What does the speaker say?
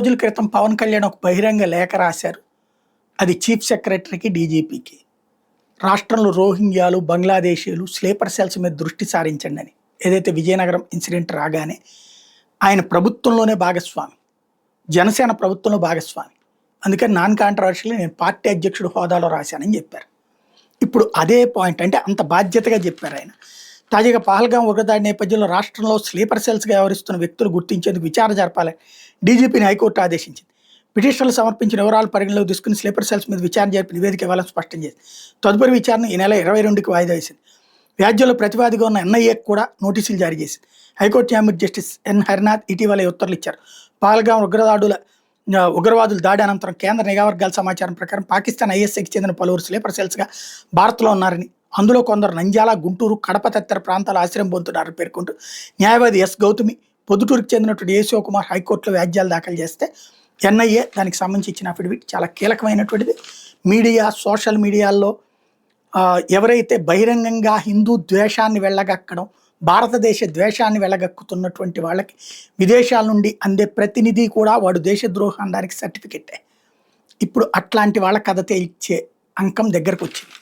రోజుల క్రితం పవన్ కళ్యాణ్ ఒక బహిరంగ లేఖ రాశారు. అది చీఫ్ సెక్రటరీకి, డీజీపీకి. రాష్ట్రంలో రోహింగ్యాలు, బంగ్లాదేశీయులు స్లీపర్ సెల్స్ మీద దృష్టి సారించండి అని. ఏదైతే విజయనగరం ఇన్సిడెంట్ రాగానే ఆయన ప్రభుత్వంలోనే భాగస్వామి. జనసేన ప్రభుత్వంలో భాగస్వామి. అందుకని నాన్ కాంట్రవర్షియల్ నేను పార్టీ అధ్యక్షుడు హోదాలో రాశానని చెప్పారు. ఇప్పుడు అదే పాయింట్ అంటే అంత బాధ్యతగా చెప్పారు ఆయన. తాజాగా పహల్గాం ఉగ్రదాడి నేపథ్యంలో రాష్ట్రంలో స్లీపర్ సెల్స్గా వ్యవహరిస్తున్న వ్యక్తులు గుర్తించేందుకు విచారణ జరపాలని డీజీపీని హైకోర్టు ఆదేశించింది. పిటిషన్లు సమర్పించిన వివరాలు పరిగణలోకి తీసుకుని స్లీపర్ సెల్స్ మీద విచారణ జరిపి నివేదిక ఇవ్వాలని స్పష్టం చేసింది. తదుపరి విచారణ ఈ నెల 22కి వాయిదా వేసింది. వ్యాజ్యంలో ప్రతివాదిగా ఉన్న ఎన్ఐఏకి కూడా నోటీసులు జారీ చేసింది. హైకోర్టు న్యాయమూర్తి జస్టిస్ ఎన్ హరినాథ్ ఇటీవల ఉత్తర్వులు ఇచ్చారు. పహల్గాం ఉగ్రవాదుల దాడి అనంతరం కేంద్ర నిఘా వర్గాల సమాచారం ప్రకారం పాకిస్తాన్ ఐఎస్ఐకి చెందిన పలువురు స్లీపర్ సెల్స్గా భారత్లో ఉన్నారని, అందులో కొందరు నంద్యాల, గుంటూరు, కడప తదితర ప్రాంతాల ఆశ్రయం పొందుతున్నారని పేర్కొంటూ న్యాయవాది ఎస్ గౌతమి, పొద్దుటూరుకు చెందినటువంటి ఏ శివకుమార్ హైకోర్టులో వ్యాజ్యాలు దాఖలు చేస్తే ఎన్ఐఏ దానికి సంబంధించి ఇచ్చిన అఫిడవిట్ చాలా కీలకమైనటువంటిది. మీడియా, సోషల్ మీడియాల్లో ఎవరైతే బహిరంగంగా హిందూ ద్వేషాన్ని వెళ్ళగక్కడం, భారతదేశ ద్వేషాన్ని వెళ్ళగక్కుతున్నటువంటి వాళ్ళకి విదేశాల నుండి అందే ప్రతినిధి కూడా వాడు దేశద్రోహం అనడానికి సర్టిఫికెటే. ఇప్పుడు అట్లాంటి వాళ్ళ కథ తేల్చే అంకం దగ్గరకు వచ్చింది.